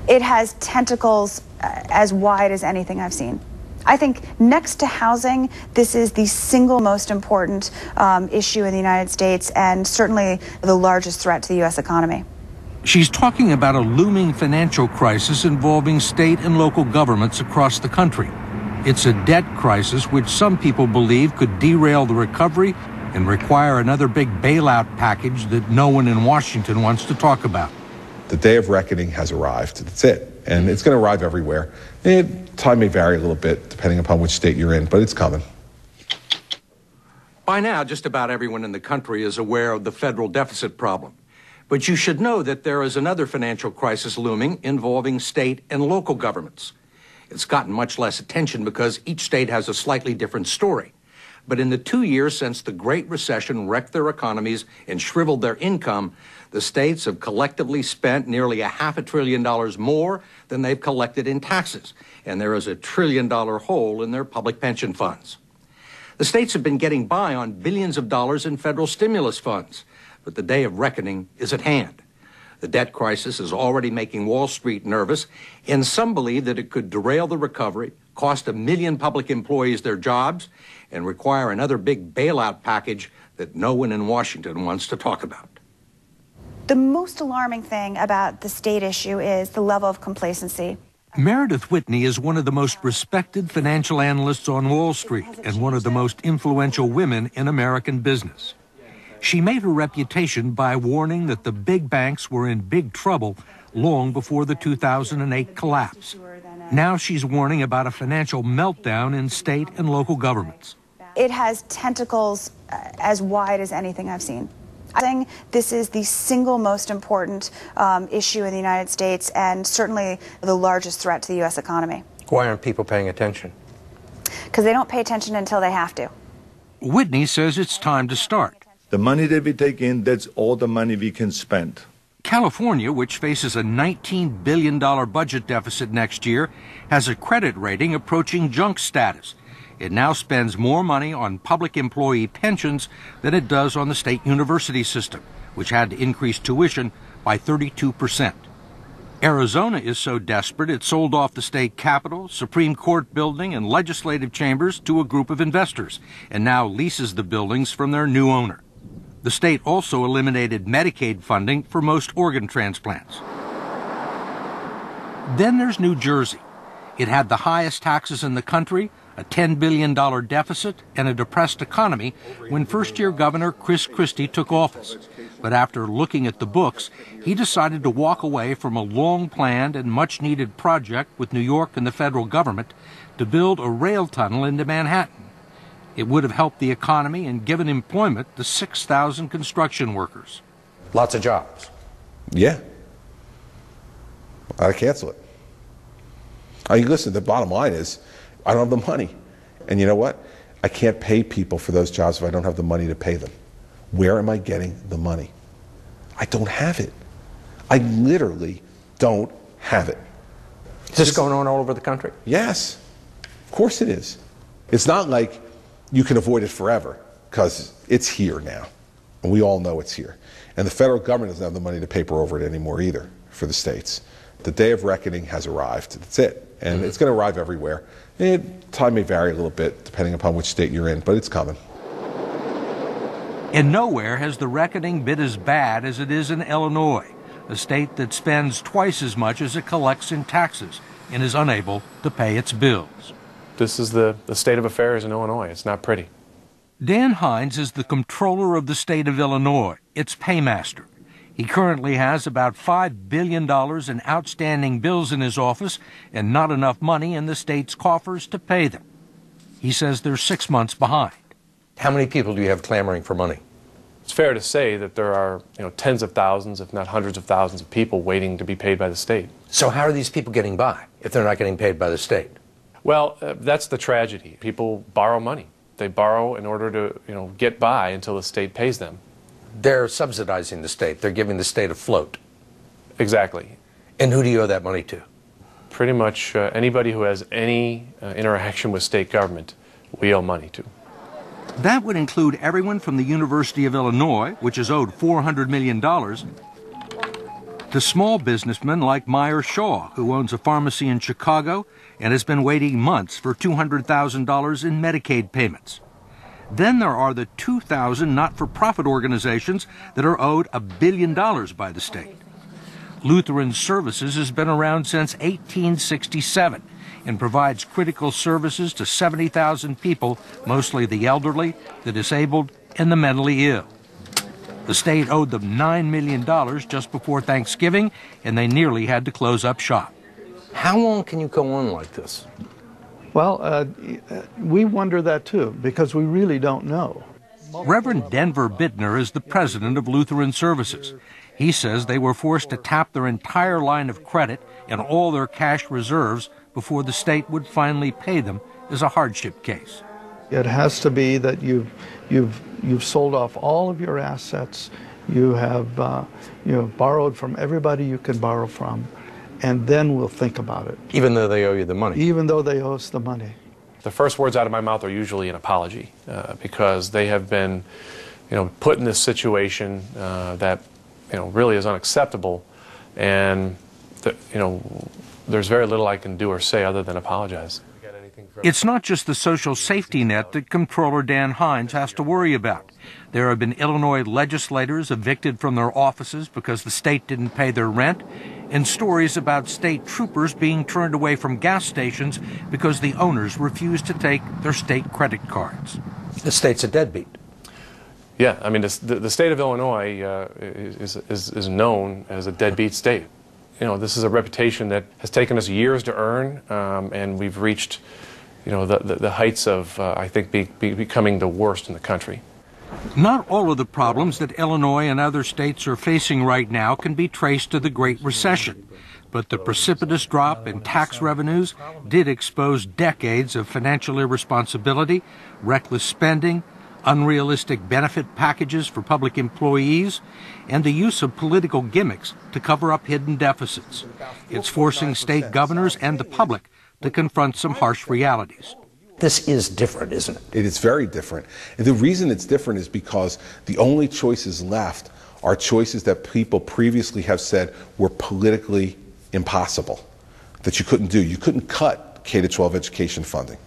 It has tentacles as wide as anything I've seen. I think next to housing, this is the single most important issue in the United States and certainly the largest threat to the U.S. economy. She's talking about a looming financial crisis involving state and local governments across the country. It's a debt crisis which some people believe could derail the recovery and require another big bailout package that no one in Washington wants to talk about. The day of reckoning has arrived. That's it. And it's going to arrive everywhere. Time may vary a little bit depending upon which state you're in, but it's coming. By now, just about everyone in the country is aware of the federal deficit problem. But you should know that there is another financial crisis looming involving state and local governments. It's gotten much less attention because each state has a slightly different story. But in the 2 years since the Great Recession wrecked their economies and shriveled their income, the states have collectively spent nearly $500 billion more than they've collected in taxes, and there is a $1 trillion hole in their public pension funds. The states have been getting by on billions of dollars in federal stimulus funds, but the day of reckoning is at hand. The debt crisis is already making Wall Street nervous, and some believe that it could derail the recovery, cost 1 million public employees their jobs, and require another big bailout package that no one in Washington wants to talk about. The most alarming thing about the state issue is the level of complacency. Meredith Whitney is one of the most respected financial analysts on Wall Street and one of the most influential women in American business. She made her reputation by warning that the big banks were in big trouble long before the 2008 collapse. Now she's warning about a financial meltdown in state and local governments. It has tentacles as wide as anything I've seen. I think this is the single most important issue in the United States and certainly the largest threat to the U.S. economy. Why aren't people paying attention? Because they don't pay attention until they have to. Whitney says it's time to start. The money that we take in, that's all the money we can spend. California, which faces a $19 billion budget deficit next year, has a credit rating approaching junk status. It now spends more money on public employee pensions than it does on the state university system, which had to increase tuition by 32%. Arizona is so desperate it sold off the state capitol, Supreme Court building, and legislative chambers to a group of investors, and now leases the buildings from their new owner. The state also eliminated Medicaid funding for most organ transplants. Then there's New Jersey. It had the highest taxes in the country, a $10 billion deficit, and a depressed economy when first-year Governor Chris Christie took office. But after looking at the books, he decided to walk away from a long-planned and much-needed project with New York and the federal government to build a rail tunnel into Manhattan. It would have helped the economy and given employment to 6,000 construction workers. Lots of jobs. Yeah. I'd cancel it. I mean, listen, the bottom line is, I don't have the money. And you know what? I can't pay people for those jobs if I don't have the money to pay them. Where am I getting the money? I don't have it. I literally don't have it. Is this going on all over the country? Yes. Of course it is. It's not like you can avoid it forever, because it's here now. And we all know it's here. And the federal government doesn't have the money to paper over it anymore either for the states. The day of reckoning has arrived. That's it. And it's going to arrive everywhere. Time may vary a little bit depending upon which state you're in, but it's coming. And nowhere has the reckoning been as bad as it is in Illinois, a state that spends twice as much as it collects in taxes and is unable to pay its bills. This is the state of affairs in Illinois. It's not pretty. Dan Hines is the comptroller of the state of Illinois, its paymaster. He currently has about $5 billion in outstanding bills in his office and not enough money in the state's coffers to pay them. He says they're 6 months behind. How many people do you have clamoring for money? It's fair to say that there are tens of thousands, if not hundreds of thousands of people waiting to be paid by the state. So how are these people getting by if they're not getting paid by the state? Well, that's the tragedy. People borrow money. They borrow in order to get by until the state pays them. They're subsidizing the state. They're giving the state a float. Exactly. And who do you owe that money to? Pretty much anybody who has any interaction with state government, we owe money to. That would include everyone from the University of Illinois, which is owed $400 million, to small businessmen like Meyer Shaw, who owns a pharmacy in Chicago and has been waiting months for $200,000 in Medicaid payments. Then there are the 2,000 not-for-profit organizations that are owed $1 billion by the state. Lutheran Services has been around since 1867 and provides critical services to 70,000 people, mostly the elderly, the disabled, and the mentally ill. The state owed them $9 million just before Thanksgiving, and they nearly had to close up shop. How long can you go on like this? Well, we wonder that too, because we really don't know. Reverend Denver Bittner is the president of Lutheran Services. He says they were forced to tap their entire line of credit and all their cash reserves before the state would finally pay them as a hardship case. It has to be that you've sold off all of your assets, you have borrowed from everybody you can borrow from, and then we'll think about it. Even though they owe you the money? Even though they owe us the money. The first words out of my mouth are usually an apology, because they have been, put in this situation that, really is unacceptable, and there's very little I can do or say other than apologize. It's not just the social safety net that Comptroller Dan Hines has to worry about. There have been Illinois legislators evicted from their offices because the state didn't pay their rent, and stories about state troopers being turned away from gas stations because the owners refused to take their state credit cards. The state's a deadbeat. Yeah, I mean, the state of Illinois is known as a deadbeat state. This is a reputation that has taken us years to earn, and we've reached, the heights of, I think, becoming the worst in the country. Not all of the problems that Illinois and other states are facing right now can be traced to the Great Recession, but the precipitous drop in tax revenues did expose decades of financial irresponsibility, reckless spending, unrealistic benefit packages for public employees, and the use of political gimmicks to cover up hidden deficits. It's forcing state governors and the public to confront some harsh realities. This is different, isn't it? It is very different. And the reason it's different is because the only choices left are choices that people previously have said were politically impossible, that you couldn't do. You couldn't cut K-12 education funding.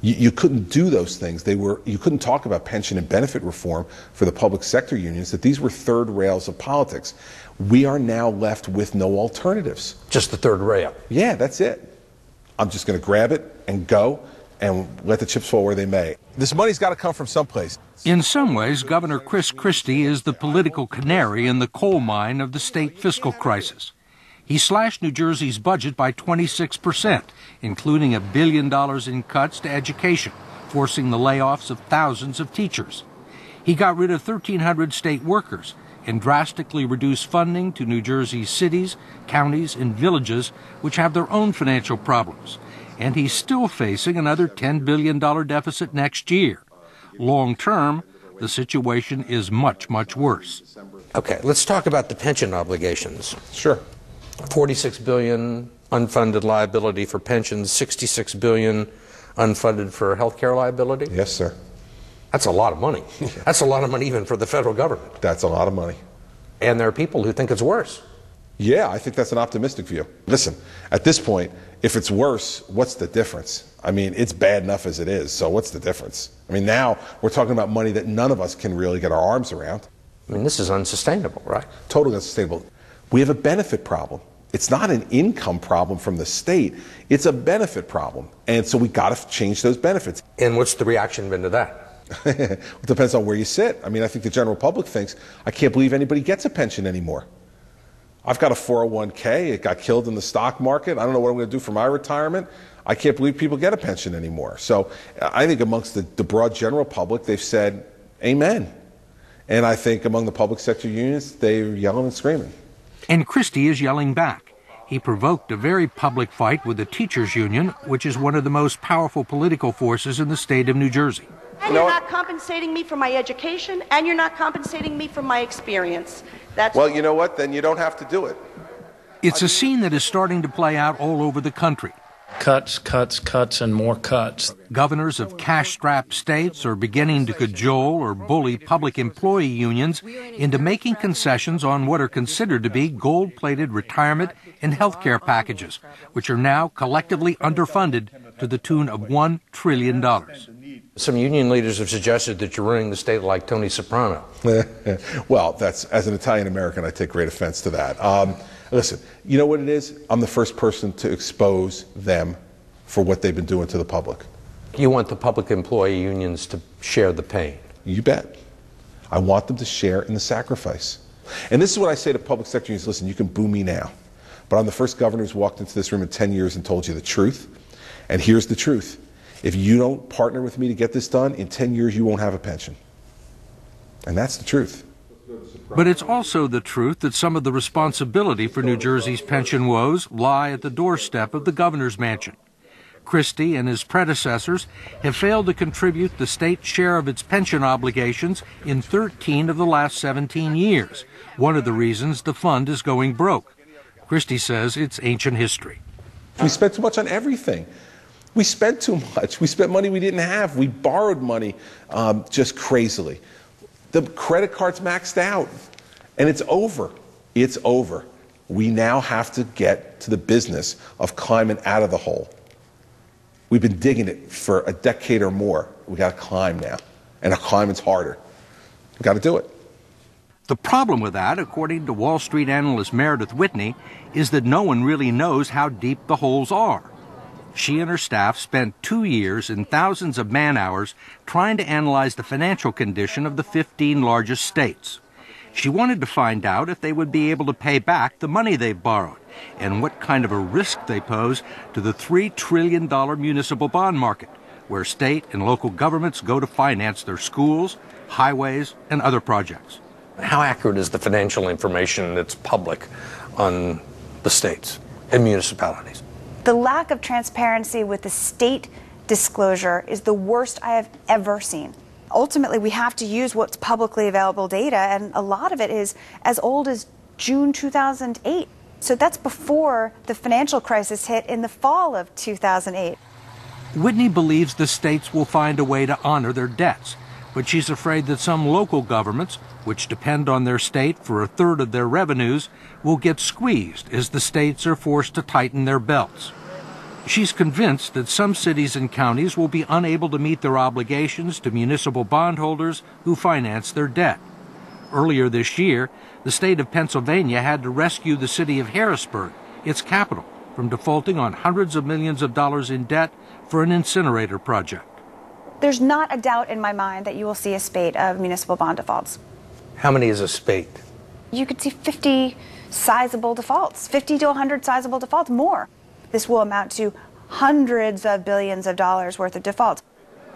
You couldn't do those things. You couldn't talk about pension and benefit reform for the public sector unions, that these were third rails of politics. We are now left with no alternatives. Just the third rail. Yeah, that's it. I'm just going to grab it and go and let the chips fall where they may. This money's got to come from someplace. In some ways, Governor Chris Christie is the political canary in the coal mine of the state fiscal crisis. He slashed New Jersey's budget by 26%, including $1 billion in cuts to education, forcing the layoffs of thousands of teachers. He got rid of 1,300 state workers and drastically reduced funding to New Jersey's cities, counties, and villages, which have their own financial problems. And he's still facing another $10 billion deficit next year. Long term, the situation is much, much worse. Okay, let's talk about the pension obligations. Sure. $46 billion unfunded liability for pensions, $66 billion unfunded for health care liability? Yes, sir. That's a lot of money. That's a lot of money even for the federal government. That's a lot of money. And there are people who think it's worse. Yeah, I think that's an optimistic view. Listen, at this point, if it's worse, what's the difference? I mean, it's bad enough as it is, so what's the difference? I mean, now we're talking about money that none of us can really get our arms around. I mean, this is unsustainable, right? Totally unsustainable. We have a benefit problem. It's not an income problem from the state. It's a benefit problem. And so we got to change those benefits. And what's the reaction been to that? It depends on where you sit. I mean, I think the general public thinks, I can't believe anybody gets a pension anymore. I've got a 401k. It got killed in the stock market. I don't know what I'm going to do for my retirement. I can't believe people get a pension anymore. So I think amongst the broad general public, they've said, amen. And I think among the public sector unions, they're yelling and screaming. And Christie is yelling back. He provoked a very public fight with the teachers union, which is one of the most powerful political forces in the state of New Jersey. And you're not compensating me for my education, and you're not compensating me for my experience. Well, you know what? Then you don't have to do it. It's a scene that is starting to play out all over the country. Cuts, cuts, cuts, and more cuts. Governors of cash-strapped states are beginning to cajole or bully public employee unions into making concessions on what are considered to be gold-plated retirement and health care packages, which are now collectively underfunded to the tune of $1 trillion. Some union leaders have suggested that you're running the state like Tony Soprano. Well, that's, as an Italian-American, I take great offense to that. Listen, you know what it is? I'm the first person to expose them for what they've been doing to the public. You want the public employee unions to share the pain? You bet. I want them to share in the sacrifice. And this is what I say to public sector unions: listen, you can boo me now, but I'm the first governor who's walked into this room in 10 years and told you the truth. And here's the truth. If you don't partner with me to get this done, in 10 years you won't have a pension. And that's the truth. But it's also the truth that some of the responsibility for New Jersey's pension woes lie at the doorstep of the governor's mansion. Christie and his predecessors have failed to contribute the state's share of its pension obligations in 13 of the last 17 years, one of the reasons the fund is going broke. Christie says it's ancient history. We spent too much on everything. We spent too much. We spent money we didn't have. We borrowed money just crazily. The credit card's maxed out, and it's over. It's over. We now have to get to the business of climbing out of the hole. We've been digging it for a decade or more. We got to climb now, and our climbing's harder. We got to do it. The problem with that, according to Wall Street analyst Meredith Whitney, is that no one really knows how deep the holes are. She and her staff spent 2 years and thousands of man-hours trying to analyze the financial condition of the 15 largest states. She wanted to find out if they would be able to pay back the money they've borrowed and what kind of a risk they pose to the $3 trillion municipal bond market, where state and local governments go to finance their schools, highways, and other projects. How accurate is the financial information that's public on the states and municipalities? The lack of transparency with the state disclosure is the worst I have ever seen. Ultimately, we have to use what's publicly available data, and a lot of it is as old as June 2008. So that's before the financial crisis hit in the fall of 2008. Whitney believes the states will find a way to honor their debts, but she's afraid that some local governments, which depend on their state for a third of their revenues, will get squeezed as the states are forced to tighten their belts. She's convinced that some cities and counties will be unable to meet their obligations to municipal bondholders who finance their debt. Earlier this year, the state of Pennsylvania had to rescue the city of Harrisburg, its capital, from defaulting on hundreds of millions of dollars in debt for an incinerator project. There's not a doubt in my mind that you will see a spate of municipal bond defaults. How many is a spate? You could see 50 sizable defaults, 50 to 100 sizable defaults, more. This will amount to hundreds of billions of dollars worth of defaults.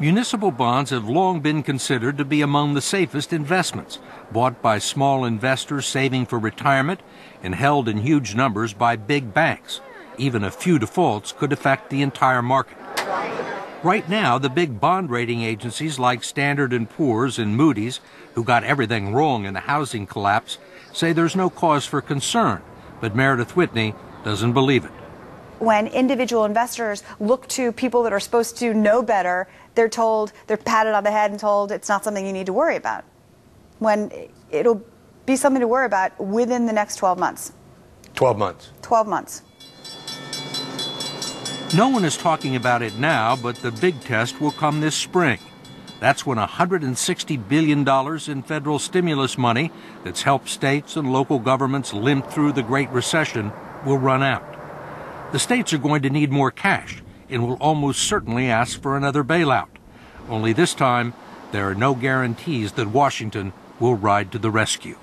Municipal bonds have long been considered to be among the safest investments, bought by small investors saving for retirement and held in huge numbers by big banks. Even a few defaults could affect the entire market. Right now, the big bond rating agencies like Standard & Poor's and Moody's, who got everything wrong in the housing collapse, say there's no cause for concern, but Meredith Whitney doesn't believe it. When individual investors look to people that are supposed to know better, they're patted on the head and told it's not something you need to worry about, when it'll be something to worry about within the next 12 months. 12 months? 12 months. No one is talking about it now, but the big test will come this spring. That's when $160 billion in federal stimulus money that's helped states and local governments limp through the Great Recession will run out. The states are going to need more cash and will almost certainly ask for another bailout. Only this time, there are no guarantees that Washington will ride to the rescue.